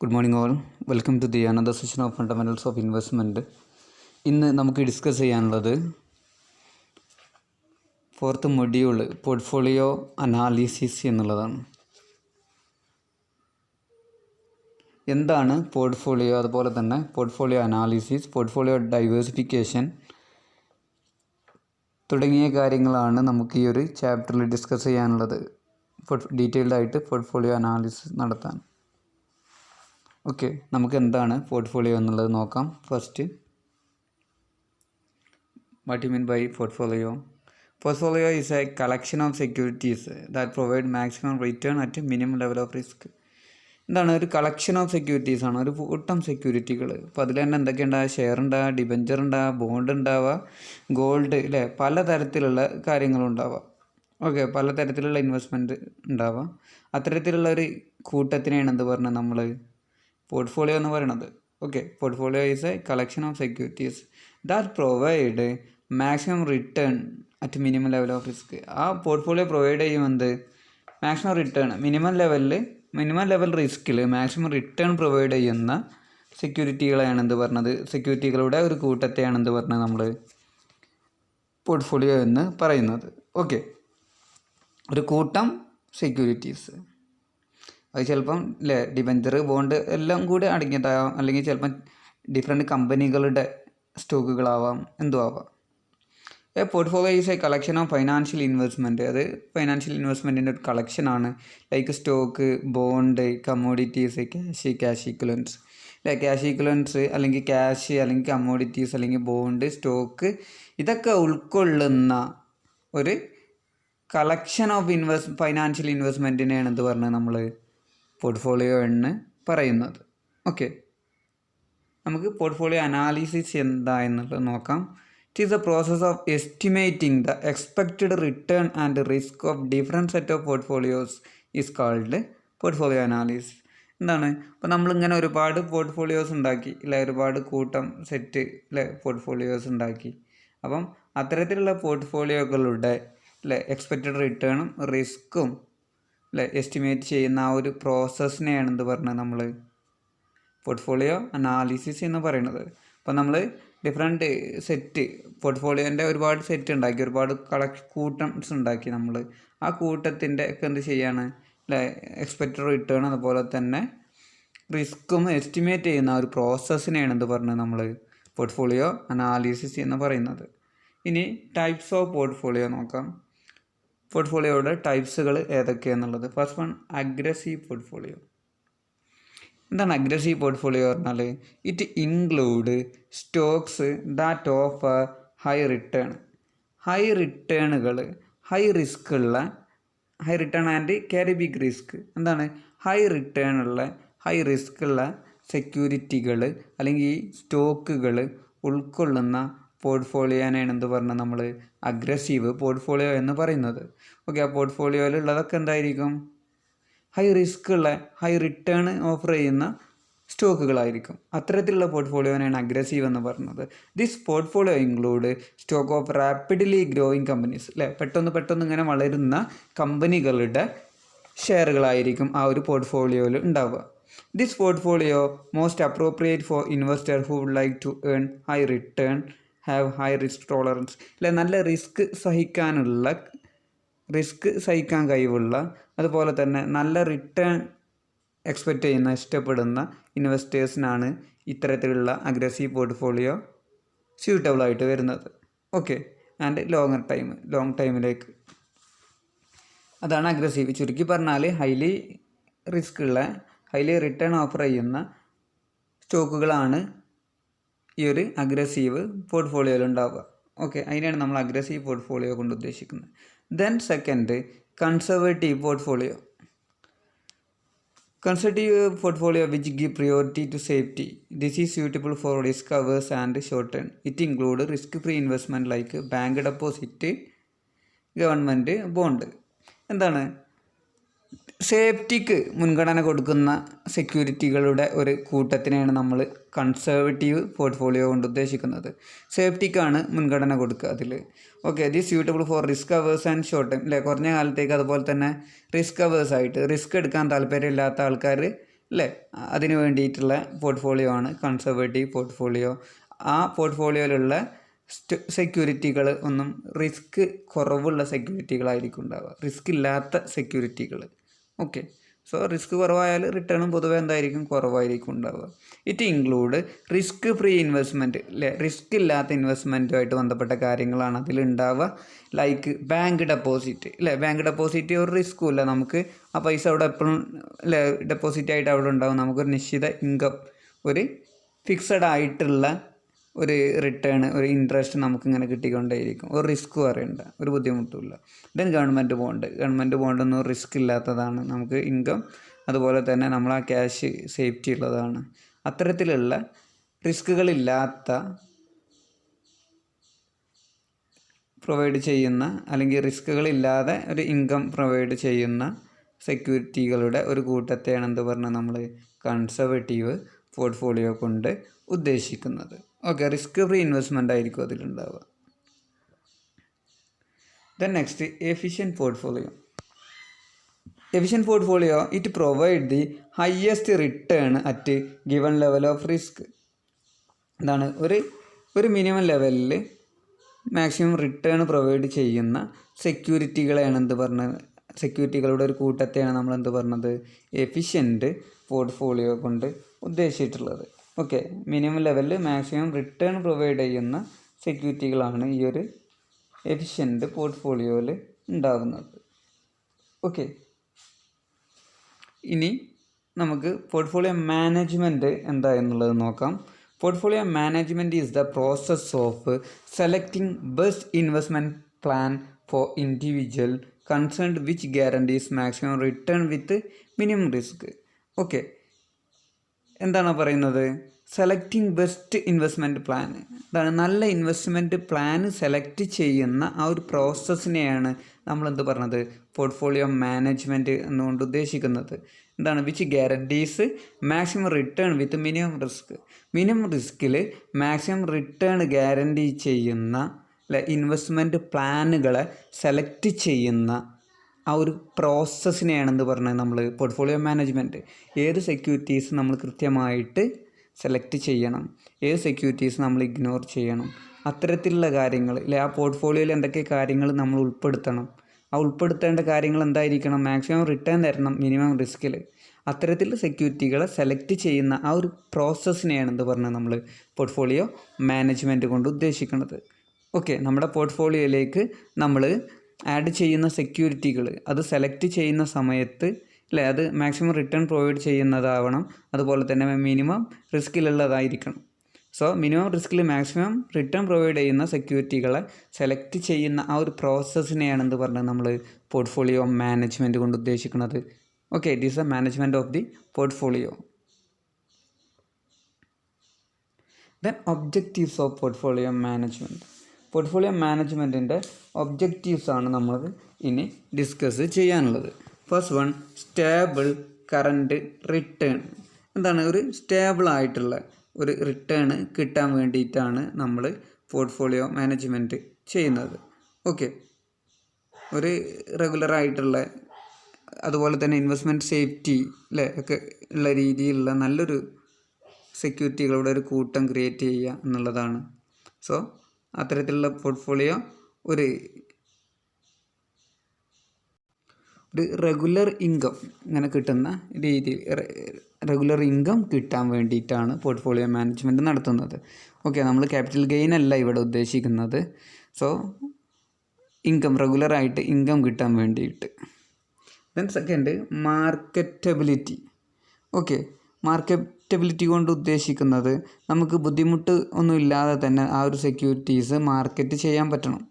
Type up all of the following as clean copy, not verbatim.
Good morning all. Welcome to the another session of fundamentals of investment. ഇന്ന് നമുക്ക് discuss ചെയ്യാനുള്ളത് fourth module portfolio analysis എന്നുള്ളതാണ്. എന്താണ് portfolio, അതുപോലെ തന്നെ പോർട്ട്ഫോളിയോ അനാലിസിസ്, പോർട്ട്ഫോളിയോ ഡൈവേഴ്സിഫിക്കേഷൻ തുടങ്ങിയ കാര്യങ്ങളാണ് നമുക്ക് ഈ ഒരു ചാപ്റ്ററിൽ ഡിസ്കസ് ചെയ്യാനുള്ളത്. ഡീറ്റെയിൽഡായിട്ട് പോർട്ട്ഫോളിയോ അനാലിസിസ് നടത്താൻ. ഓക്കെ, നമുക്ക് എന്താണ് പോർട്ട്ഫോളിയോ എന്നുള്ളത് നോക്കാം. First, what you mean by portfolio? Portfolio is a collection of securities that provide maximum return at a minimum level of risk. എന്താണ് ഒരു കളക്ഷൻ ഓഫ് സെക്യൂരിറ്റീസ് ആണ്, ഒരു കൂട്ടം സെക്യൂരിറ്റികൾ. അപ്പോൾ അതിൽ തന്നെ എന്തൊക്കെ ഉണ്ടാവുക? ഷെയർ ഉണ്ടാവുക, ഡിബഞ്ചർ ഉണ്ടാവുക, ബോണ്ട് ഉണ്ടാവുക, ഗോൾഡ്, അല്ലേ, പലതരത്തിലുള്ള കാര്യങ്ങളുണ്ടാവുക. ഓക്കെ, പലതരത്തിലുള്ള ഇൻവെസ്റ്റ്മെൻറ്റ് ഉണ്ടാവുക. അത്തരത്തിലുള്ള ഒരു കൂട്ടത്തിനെയാണ് എന്ത് പറഞ്ഞത് നമ്മൾ പോർട്ട്ഫോളിയോ എന്ന് പറയുന്നത്. Okay, portfolio is a collection of securities that provide maximum return at minimum level of risk. ആ പോർട്ട്ഫോളിയോ പ്രൊവൈഡ് ചെയ്യുന്നത് മാക്സിമം റിട്ടേൺ, മിനിമം ലെവൽ റിസ്കിൽ മാക്സിമം റിട്ടേൺ പ്രൊവൈഡ് ചെയ്യുന്ന സെക്യൂരിറ്റികളെയാണ് എന്ത് പറഞ്ഞത്, സെക്യൂരിറ്റികളുടെ ഒരു കൂട്ടത്തെയാണ് എന്ത് പറഞ്ഞത് നമ്മൾ പോർട്ട്ഫോളിയോ എന്ന് പറയുന്നത്. ഓക്കെ, ഒരു കൂട്ടം സെക്യൂരിറ്റീസ്, അത് ചിലപ്പം ഡിബഞ്ചർ, ബോണ്ട് എല്ലാം കൂടി അടങ്ങിയതാവാം, അല്ലെങ്കിൽ ചിലപ്പം ഡിഫറെൻറ്റ് കമ്പനികളുടെ സ്റ്റോക്കുകളാവാം, എന്തും ആവാം. A portfolio is a collection of financial investment. അത് ഫൈനാൻഷ്യൽ ഇൻവെസ്റ്റ്മെൻറ്റിൻ്റെ ഒരു കളക്ഷനാണ്. Like stock, bond, commodities, cash equivalence. Cash equivalence അല്ലെങ്കിൽ ക്യാഷ്, അല്ലെങ്കിൽ കമ്മോഡിറ്റീസ്, അല്ലെങ്കിൽ ബോണ്ട്, സ്റ്റോക്ക്, ഇതൊക്കെ ഉൾക്കൊള്ളുന്ന ഒരു കളക്ഷൻ ഓഫ് ഫൈനാൻഷ്യൽ ഇൻവെസ്റ്റ്മെൻറ്റിനെയാണ് എന്ത് പറഞ്ഞത് നമ്മൾ പോർട്ട്ഫോളിയോ എന്ന് പറയുന്നത്. ഓക്കെ, നമുക്ക് പോർട്ട്ഫോളിയോ അനാലിസിസ് എന്താ എന്നുള്ളത് നോക്കാം. It is the process of estimating the expected return and risk of different set of portfolios is called portfolio analysis. എന്താണ്, അപ്പോൾ നമ്മളിങ്ങനെ ഒരുപാട് പോർട്ട്ഫോളിയോസ് ഉണ്ടാക്കി, അല്ലെ, ഒരുപാട് കൂട്ടം സെറ്റ്, അല്ലെ, പോർട്ട്ഫോളിയോസ് ഉണ്ടാക്കി. അപ്പം അത്തരത്തിലുള്ള പോർട്ട്ഫോളിയോകളുടെ, അല്ലെ, എക്സ്പെക്റ്റഡ് റിട്ടേണും റിസ്ക്കും, അല്ലെ, എസ്റ്റിമേറ്റ് ചെയ്യുന്ന ആ ഒരു പ്രോസസ്സിനെയാണ് എന്ത് പറഞ്ഞത് നമ്മൾ പോർട്ട്ഫോളിയോ അനാലിസിസ് എന്ന് പറയുന്നത്. അപ്പോൾ നമ്മൾ ഡിഫറെൻറ്റ് സെറ്റ്, പോർട്ട്ഫോളിയോൻ്റെ ഒരുപാട് സെറ്റ് ഉണ്ടാക്കി, ഒരുപാട് കൂട്ടംസ് ഉണ്ടാക്കി. നമ്മൾ ആ കൂട്ടത്തിൻ്റെ ഒക്കെ എന്ത് ചെയ്യാണ്, അല്ലെ, എക്സ്പെക്റ്റഡ് റിട്ടേൺ അതുപോലെ തന്നെ റിസ്ക്കും എസ്റ്റിമേറ്റ് ചെയ്യുന്ന ഒരു പ്രോസസ്സിനെയാണ് എന്ത് പറഞ്ഞത് നമ്മൾ പോർട്ട്ഫോളിയോ അനാലിസിസ് എന്ന് പറയുന്നത്. ഇനി ടൈപ്സ് ഓഫ് പോർട്ട്ഫോളിയോ നോക്കാം. പോർട്ട്ഫോളിയോയുടെ ടൈപ്സുകൾ ഏതൊക്കെയാണെന്നുള്ളത്. First one, aggressive portfolio. എന്താണ് അഗ്രസീവ് പോർട്ട്ഫോളിയോ പറഞ്ഞാൽ? It include stocks that offer high return. High റിട്ടേണുകൾ, high return and carry big risk. എന്താണ് ഹൈ റിട്ടേണുള്ള, ഹൈ റിസ്ക്കുള്ള സെക്യൂരിറ്റികൾ അല്ലെങ്കിൽ സ്റ്റോക്കുകൾ ഉൾക്കൊള്ളുന്ന പോർട്ട്ഫോളിയോനെയാണ് എന്ത് പറഞ്ഞത് നമ്മൾ അഗ്രസീവ് പോർട്ട്ഫോളിയോ എന്ന് പറയുന്നത്. ഓക്കെ, ആ പോർട്ട്ഫോളിയോയിലുള്ളതൊക്കെ എന്തായിരിക്കും? ഹൈ റിസ്ക്കുള്ള, ഹൈ റിട്ടേൺ ഓഫർ ചെയ്യുന്ന സ്റ്റോക്കുകളായിരിക്കും. അത്തരത്തിലുള്ള പോർട്ട്ഫോളിയോനെയാണ് അഗ്രസീവ് എന്ന് പറയുന്നത്. This portfolio include stock of rapidly growing companies. അല്ലേ, പെട്ടെന്ന് ഇങ്ങനെ വളരുന്ന കമ്പനികളുടെ ഷെയറുകളായിരിക്കും ആ ഒരു പോർട്ട്ഫോളിയോയിൽ ഉണ്ടാവുക. This portfolio most appropriate for investor who would like to earn high return, have high risk tolerance. അല്ലെ, നല്ല റിസ്ക് സഹിക്കാൻ കഴിവുള്ള, അതുപോലെ തന്നെ നല്ല റിട്ടേൺ എക്സ്പെക്റ്റ് ചെയ്യുന്ന, ഇഷ്ടപ്പെടുന്ന ഇൻവെസ്റ്റേഴ്സിനാണ് ഇത്തരത്തിലുള്ള അഗ്രസീവ് പോർട്ട്ഫോളിയോ സ്യൂട്ടബിൾ ആയിട്ട് വരുന്നത്. ഓക്കെ, ആൻഡ് ലോങ് ടൈമിലേക്ക് അതാണ് അഗ്രസീവ്. ചുരുക്കി പറഞ്ഞാൽ ഹൈലി റിസ്ക് ഉള്ള, ഹൈലി റിട്ടേൺ ഓഫർ ചെയ്യുന്ന സ്റ്റോക്കുകളാണ് ഈ ഒരു അഗ്രസീവ് പോർട്ട്ഫോളിയോയിൽ ഉണ്ടാവുക. ഓക്കെ, അതിനെയാണ് നമ്മൾ അഗ്രസീവ് പോർട്ട്ഫോളിയോ കൊണ്ട് ഉദ്ദേശിക്കുന്നത്. Then second, conservative portfolio. Conservative portfolio which give priority to safety. This is suitable for risk averse and short term. It includes risk-free investment like bank deposit, government bond. എന്താണ് സേഫ്റ്റിക്ക് മുൻഗണന കൊടുക്കുന്ന സെക്യൂരിറ്റികളുടെ ഒരു കൂട്ടത്തിനെയാണ് നമ്മൾ conservative portfolio കൊണ്ട് ഉദ്ദേശിക്കുന്നത്. സേഫ്റ്റിക്കാണ് മുൻഗണന കൊടുക്കുക അതിൽ. Okay, this suitable for risk hours and short time. അല്ലേ, കുറഞ്ഞ കാലത്തേക്ക്, അതുപോലെ തന്നെ റിസ്ക് അവേഴ്സ് ആയിട്ട്, റിസ്ക് എടുക്കാൻ താല്പര്യമില്ലാത്ത ആൾക്കാർ അല്ലേ? അതിന് വേണ്ടിയിട്ടുള്ള പോർട്ട്ഫോളിയോ ആണ് കൺസർവേറ്റീവ് പോർട്ട്ഫോളിയോ. ആ പോർട്ട്ഫോളിയോയിലുള്ള സെക്യൂരിറ്റികൾ ഒന്നും റിസ്ക് കുറവുള്ള സെക്യൂരിറ്റികളായിരിക്കും ഉണ്ടാവുക, റിസ്ക് ഇല്ലാത്ത സെക്യൂരിറ്റികൾ. ഓക്കെ, സോ റിസ്ക് കുറവായാൽ റിട്ടേണും പൊതുവെ എന്തായിരിക്കും, കുറവായിരിക്കും ഉണ്ടാവുക. It include risk free investment, അല്ലേ? റിസ്ക് ഇല്ലാത്ത ഇൻവെസ്റ്റ്മെൻറ്റുമായിട്ട് ബന്ധപ്പെട്ട കാര്യങ്ങളാണ് അതിലുണ്ടാവുക. ലൈക്ക് ബാങ്ക് ഡെപ്പോസിറ്റ്, അല്ലേ? ബാങ്ക് ഡെപ്പോസിറ്റ് ഒരു റിസ്ക്കും ഇല്ല, നമുക്ക് ആ പൈസ അവിടെ എപ്പോഴും, അല്ലേ, ഡെപ്പോസിറ്റ് ആയിട്ട് അവിടെ ഉണ്ടാവും. നമുക്കൊരു നിശ്ചിത ഇൻകം, ഒരു ഫിക്സഡ് ആയിട്ടുള്ള ഒരു റിട്ടേൺ, ഒരു ഇൻട്രസ്റ്റ് നമുക്കിങ്ങനെ കിട്ടിക്കൊണ്ടേയിരിക്കും. ഒരു റിസ്ക് പറയണ്ട, ഒരു ബുദ്ധിമുട്ടുമില്ല. ദെൻ ഗവൺമെൻറ് ബോണ്ടൊന്നും റിസ്ക് ഇല്ലാത്തതാണ്, നമുക്ക് ഇൻകം അതുപോലെ തന്നെ നമ്മൾ ആ ക്യാഷ് സേഫ്റ്റി ഉള്ളതാണ്. അത്തരത്തിലുള്ള റിസ്കുകളില്ലാത്ത പ്രൊവൈഡ് ചെയ്യുന്ന, അല്ലെങ്കിൽ റിസ്കുകളില്ലാതെ ഒരു ഇൻകം പ്രൊവൈഡ് ചെയ്യുന്ന സെക്യൂരിറ്റികളുടെ ഒരു കൂട്ടത്തെയാണ് എന്ത് പറഞ്ഞാൽ നമ്മൾ കൺസർവേറ്റീവ് പോർട്ട്ഫോളിയോ കൊണ്ട് ഉദ്ദേശിക്കുന്നത്. ഓക്കെ, റിസ്ക് ഫ്രീ ഇൻവെസ്റ്റ്മെൻ്റ് ആയിരിക്കും അതിലുണ്ടാവുക. Then next, efficient portfolio. Efficient portfolio it provide the highest return at given level of risk. എന്താണ്, ഒരു മിനിമം ലെവലിൽ മാക്സിമം റിട്ടേൺ പ്രൊവൈഡ് ചെയ്യുന്ന സെക്യൂരിറ്റികളെയാണ് എന്ത് പറഞ്ഞത്, സെക്യൂരിറ്റികളുടെ ഒരു കൂട്ടത്തെയാണ് നമ്മൾ എന്ത് പറഞ്ഞത്, എഫിഷ്യൻറ്റ് പോർട്ട്ഫോളിയോ കൊണ്ട് ഉദ്ദേശിച്ചിട്ടുള്ളത്. ഓക്കെ, മിനിമം ലെവലിൽ മാക്സിമം റിട്ടേൺ പ്രൊവൈഡ് ചെയ്യുന്ന സെക്യൂരിറ്റികളാണ് ഈ ഒരു എഫിഷ്യൻറ്റ് പോർട്ട്ഫോളിയോയിൽ ഉണ്ടാകുന്നത്. ഓക്കെ, ഇനി നമുക്ക് പോർട്ട്ഫോളിയോ മാനേജ്മെൻറ്റ് എന്താ എന്നുള്ളത് നോക്കാം. Portfolio management is the process of selecting best investment plan for individual concerned which guarantees maximum return with minimum risk. Okay, എന്താണ് പറയുന്നത്, സെലക്ടിങ് ബെസ്റ്റ് ഇൻവെസ്റ്റ്മെൻറ്റ് പ്ലാൻ. അതാണ് നല്ല ഇൻവെസ്റ്റ്മെൻറ്റ് പ്ലാൻ സെലക്ട് ചെയ്യുന്ന ആ ഒരു പ്രോസസ്സിനെയാണ് നമ്മളെന്ത് പറഞ്ഞത്, പോർട്ട്ഫോളിയോ മാനേജ്മെൻറ്റ് എന്നുകൊണ്ട് ഉദ്ദേശിക്കുന്നത്. എന്താണ്, which guarantees maximum return with minimum risk. Minimum റിസ്കിൽ മാക്സിമം റിട്ടേൺ ഗ്യാരണ്ടി ചെയ്യുന്ന, അല്ലെ, ഇൻവെസ്റ്റ്മെൻറ്റ് പ്ലാനുകളെ സെലക്ട് ചെയ്യുന്ന ആ ഒരു പ്രോസസ്സിനെയാണെന്ന് പറഞ്ഞത് നമ്മൾ പോർട്ട്ഫോളിയോ മാനേജ്മെൻറ്റ്. ഏത് സെക്യൂരിറ്റീസ് നമ്മൾ കൃത്യമായിട്ട് സെലക്ട് ചെയ്യണം, ഏത് സെക്യൂരിറ്റീസ് നമ്മൾ ഇഗ്നോർ ചെയ്യണം, അത്തരത്തിലുള്ള കാര്യങ്ങൾ, അല്ലെ, ആ പോർട്ട്ഫോളിയോയിൽ എന്തൊക്കെ കാര്യങ്ങൾ നമ്മൾ ഉൾപ്പെടുത്തണം, ആ ഉൾപ്പെടുത്തേണ്ട കാര്യങ്ങൾ എന്തായിരിക്കണം, മാക്സിമം റിട്ടേൺ തരണം മിനിമം റിസ്കിൽ. അത്തരത്തിൽ സെക്യൂരിറ്റികളെ സെലക്ട് ചെയ്യുന്ന ആ ഒരു പ്രോസസ്സിനെയാണ് എന്ത് പറഞ്ഞത് നമ്മൾ പോർട്ട്ഫോളിയോ മാനേജ്മെൻറ്റ് കൊണ്ട് ഉദ്ദേശിക്കുന്നത്. ഓക്കെ, നമ്മുടെ പോർട്ട്ഫോളിയോയിലേക്ക് നമ്മൾ ആഡ് ചെയ്യുന്ന സെക്യൂരിറ്റികൾ അത് സെലക്ട് ചെയ്യുന്ന സമയത്ത്, അല്ലേ, അത് മാക്സിമം റിട്ടേൺ പ്രൊവൈഡ് ചെയ്യുന്നതാവണം, അതുപോലെ തന്നെ മിനിമം റിസ്കിലുള്ളതായിരിക്കണം. സോ മിനിമം റിസ്കിൽ മാക്സിമം റിട്ടേൺ പ്രൊവൈഡ് ചെയ്യുന്ന സെക്യൂരിറ്റികളെ സെലക്ട് ചെയ്യുന്ന ആ ഒരു പ്രോസസ്സിനെയാണ് എന്ത് പറഞ്ഞത് നമ്മൾ പോർട്ട്ഫോളിയോ മാനേജ്മെൻറ്റ് കൊണ്ട് ഉദ്ദേശിക്കുന്നത്. Okay, it is a management of the portfolio. Then objectives of portfolio management. Portfolio മാനേജ്മെൻറ്റിൻ്റെ ഒബ്ജക്റ്റീവ്സ് ആണ് നമ്മൾ ഇനി ഡിസ്കസ് ചെയ്യാനുള്ളത്. First one, stable current return. എന്താണ്, ഒരു സ്റ്റേബിൾ ആയിട്ടുള്ള ഒരു റിട്ടേൺ കിട്ടാൻ വേണ്ടിയിട്ടാണ് നമ്മൾ പോർട്ട്ഫോളിയോ മാനേജ്മെൻറ്റ് ചെയ്യുന്നത്. ഓക്കെ, ഒരു റെഗുലറായിട്ടുള്ള, അതുപോലെ തന്നെ ഇൻവെസ്റ്റ്മെൻറ്റ് സേഫ്റ്റി, അല്ലേ, ഒക്കെ ഉള്ള രീതിയിലുള്ള നല്ലൊരു സെക്യൂരിറ്റികളുടെ ഒരു കൂട്ടം ക്രിയേറ്റ് ചെയ്യുക എന്നുള്ളതാണ്. സോ അത്തരത്തിലുള്ള പോർട്ട്ഫോളിയോ ഒരു റെഗുലർ ഇൻകം ഇങ്ങനെ കിട്ടുന്ന രീതിയിൽ, റെഗുലർ ഇൻകം കിട്ടാൻ വേണ്ടിയിട്ടാണ് പോർട്ട്ഫോളിയോ മാനേജ്മെൻറ്റ് നടത്തുന്നത്. ഓക്കെ, നമ്മൾ ക്യാപിറ്റൽ ഗെയിൻ അല്ല ഇവിടെ ഉദ്ദേശിക്കുന്നത്. സോ ഇൻകം, റെഗുലറായിട്ട് ഇൻകം കിട്ടാൻ വേണ്ടിയിട്ട്. Then second, marketability. Okay, marketability കൊണ്ട് ഉദ്ദേശിക്കുന്നത് നമുക്ക് ബുദ്ധിമുട്ട് ഒന്നും ഇല്ലാതെ തന്നെ ആ ഒരു സെക്യൂരിറ്റീസ് മാർക്കറ്റ് ചെയ്യാൻ പറ്റണം.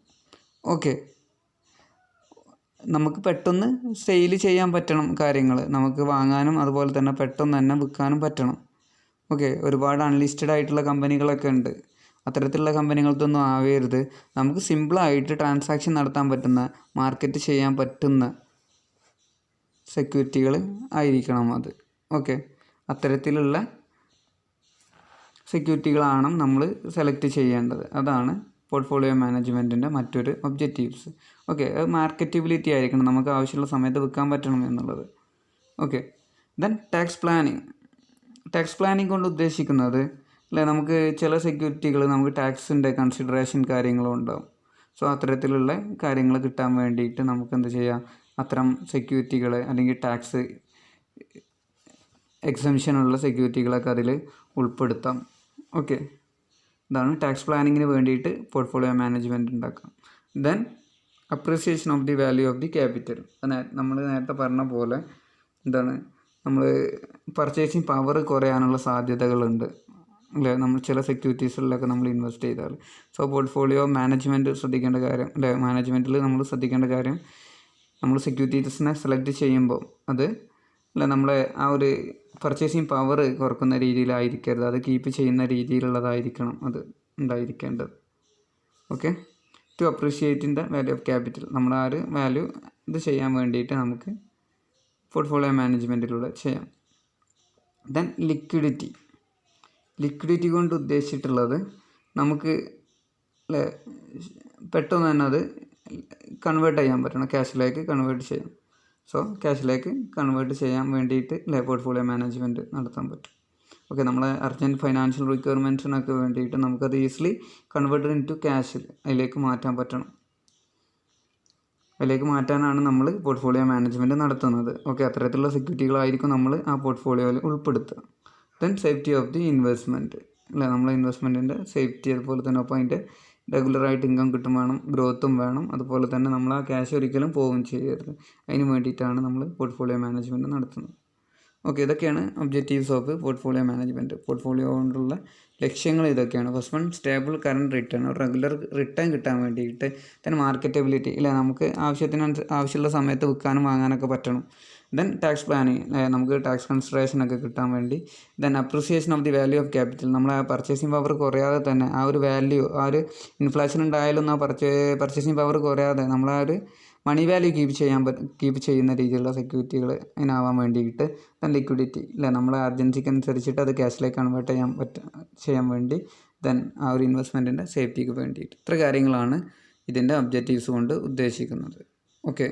ഓക്കെ, നമുക്ക് പെട്ടെന്ന് സെയിൽ ചെയ്യാൻ പറ്റണം കാര്യങ്ങൾ, നമുക്ക് വാങ്ങാനും അതുപോലെ തന്നെ പെട്ടെന്ന് തന്നെ വിൽക്കാനും പറ്റണം. ഓക്കെ, ഒരുപാട് അൺലിസ്റ്റഡ് ആയിട്ടുള്ള കമ്പനികളൊക്കെ ഉണ്ട്. അത്തരത്തിലുള്ള കമ്പനികൾക്കൊന്നും ആവരുത്. നമുക്ക് സിമ്പിളായിട്ട് ട്രാൻസാക്ഷൻ നടത്താൻ പറ്റുന്ന, മാർക്കറ്റ് ചെയ്യാൻ പറ്റുന്ന സെക്യൂരിറ്റികൾ ആയിരിക്കണം അത്. ഓക്കെ, അത്തരത്തിലുള്ള സെക്യൂരിറ്റികളാണ് നമ്മൾ സെലക്ട് ചെയ്യേണ്ടത്. അതാണ് പോർട്ട്ഫോളിയോ മാനേജ്മെൻറ്റിൻ്റെ മറ്റൊരു ഒബ്ജക്റ്റീവ്സ്. ഓക്കെ, അത് മാർക്കറ്റബിലിറ്റി ആയിരിക്കണം, നമുക്ക് ആവശ്യമുള്ള സമയത്ത് വിൽക്കാൻ പറ്റണം എന്നുള്ളത്. ഓക്കെ, ദെൻ ടാക്സ് പ്ലാനിങ് കൊണ്ട് ഉദ്ദേശിക്കുന്നത് അല്ലെ, നമുക്ക് ചില സെക്യൂരിറ്റികൾ നമുക്ക് ടാക്സിൻ്റെ കൺസിഡറേഷൻ കാര്യങ്ങളും ഉണ്ടാവും. സോ അത്തരത്തിലുള്ള കാര്യങ്ങൾ കിട്ടാൻ വേണ്ടിയിട്ട് നമുക്ക് എന്ത് ചെയ്യാം, അത്തരം സെക്യൂരിറ്റികളെ അല്ലെങ്കിൽ ടാക്സ് എക്സംഷനുള്ള സെക്യൂരിറ്റികളൊക്കെ അതിൽ ഉൾപ്പെടുത്താം. ഓക്കെ, ഇതാണ് ടാക്സ് പ്ലാനിങ്ങിന് വേണ്ടിയിട്ട് പോർട്ട്ഫോളിയോ മാനേജ്മെൻറ്റ് ഉണ്ടാക്കാം. Then appreciation of the value of the capital. നമ്മൾ നേരത്തെ പറഞ്ഞ പോലെ എന്താണ്, നമ്മൾ പർച്ചേസിങ് പവർ കുറയാനുള്ള സാധ്യതകളുണ്ട് അല്ലേ, നമ്മൾ ചില സെക്യൂരിറ്റീസിലൊക്കെ നമ്മൾ ഇൻവെസ്റ്റ് ചെയ്താൽ. സോ പോർട്ട്ഫോളിയോ മാനേജ്മെൻറ്റ് ശ്രദ്ധിക്കേണ്ട കാര്യം അല്ലേ, മാനേജ്മെൻറ്റിൽ നമ്മൾ ശ്രദ്ധിക്കേണ്ട കാര്യം, നമ്മൾ സെക്യൂരിറ്റീസിനെ സെലക്ട് ചെയ്യുമ്പോൾ അത് അല്ല നമ്മളെ ആ ഒരു പർച്ചേസിങ് പവർ കുറക്കുന്ന രീതിയിലായിരിക്കരുത്, അത് കീപ്പ് ചെയ്യുന്ന രീതിയിലുള്ളതായിരിക്കണം അത് ഉണ്ടായിരിക്കേണ്ടത്. ഓക്കെ, ടു അപ്രീഷിയേറ്റിൻ്റെ വാല്യൂ ഓഫ് ക്യാപിറ്റൽ, നമ്മൾ ആ ഒരു വാല്യൂ ഇത് ചെയ്യാൻ വേണ്ടിയിട്ട് നമുക്ക് പോർട്ട്ഫോളിയോ മാനേജ്മെൻറ്റിലൂടെ ചെയ്യാം. ദെൻ ലിക്വിഡിറ്റി കൊണ്ട് ഉദ്ദേശിച്ചിട്ടുള്ളത് നമുക്ക് പെട്ടെന്ന് തന്നെ അത് കൺവേർട്ട് ചെയ്യാൻ പറ്റണം, ക്യാഷിലേക്ക് കൺവേർട്ട് ചെയ്യാം. സോ ക്യാഷിലേക്ക് കൺവേർട്ട് ചെയ്യാൻ വേണ്ടിയിട്ട് പോർട്ട്ഫോളിയോ മാനേജ്മെൻറ്റ് നടത്താൻ പറ്റും. ഓക്കെ, നമ്മളെ അർജൻറ്റ് ഫൈനാൻഷ്യൽ റിക്വയർമെൻറ്റ്സിനൊക്കെ വേണ്ടിയിട്ട് നമുക്കത് ഈസിലി കൺവേർട്ടഡ് ഇൻ ടു ക്യാഷിൽ അതിലേക്ക് മാറ്റാൻ പറ്റണം. അതിലേക്ക് മാറ്റാനാണ് നമ്മൾ പോർട്ട്ഫോളിയോ മാനേജ്മെൻറ്റ് നടത്തുന്നത്. ഓക്കെ, അത്തരത്തിലുള്ള സെക്യൂരിറ്റികളായിരിക്കും നമ്മൾ ആ പോർട്ട്ഫോളിയോയിൽ ഉൾപ്പെടുത്തുക. Then safety of the investment അല്ലേ, നമ്മളെ ഇൻവെസ്റ്റ്മെൻറ്റിൻ്റെ സേഫ്റ്റി, അതുപോലെ തന്നെ അപ്പോൾ അതിൻ്റെ റെഗുലറായിട്ട് ഇൻകം കിട്ടും വേണം, ഗ്രോത്തും വേണം, അതുപോലെ തന്നെ നമ്മൾ ആ ക്യാഷ് ഒരിക്കലും പോവുകയും ചെയ്യരുത്. അതിന് വേണ്ടിയിട്ടാണ് നമ്മൾ പോർട്ട്ഫോളിയോ മാനേജ്മെൻറ്റ് നടത്തുന്നത്. ഓക്കെ, ഇതൊക്കെയാണ് objectives of portfolio management. Portfolio കൊണ്ടുള്ള ലക്ഷ്യങ്ങൾ ഇതൊക്കെയാണ്. First one, stable current return, regular return കിട്ടാൻ വേണ്ടിയിട്ട്. ദെൻ മാർക്കറ്റബിലിറ്റി ഇല്ല, നമുക്ക് ആവശ്യമുള്ള സമയത്ത് വിൽക്കാനും വാങ്ങാനൊക്കെ പറ്റണം. ദെൻ ടാക്സ് പ്ലാനിങ്, നമുക്ക് ടാക്സ് കൺസിഡറേഷനൊക്കെ കിട്ടാൻ വേണ്ടി. Then appreciation of the value of capital, നമ്മൾ ആ പർച്ചേസിങ് പവർ കുറയാതെ തന്നെ ആ ഒരു വാല്യൂ, ആ ഒരു ഇൻഫ്ലേഷൻ ഉണ്ടായാലും ആ പർച്ചേസിങ് പവർ കുറയാതെ നമ്മൾ ആ ഒരു മണി വാല്യൂ കീപ്പ് ചെയ്യുന്ന രീതിയിലുള്ള സെക്യൂരിറ്റികൾ അതിനാവാൻ വേണ്ടിയിട്ട്. ദെൻ ലിക്വിഡിറ്റി ഇല്ല, നമ്മളെ അർജൻസിക്ക് അനുസരിച്ചിട്ട് അത് ക്യാഷിലേക്ക് കൺവേർട്ട് ചെയ്യാൻ വേണ്ടി. ദെൻ ആ ഒരു ഇൻവെസ്റ്റ്മെൻറ്റിൻ്റെ സേഫ്റ്റിക്ക് വേണ്ടിയിട്ട്. ഇത്ര കാര്യങ്ങളാണ് ഇതിൻ്റെ ഒബ്ജക്റ്റീവ്സ് കൊണ്ട് ഉദ്ദേശിക്കുന്നത്. ഓക്കെ.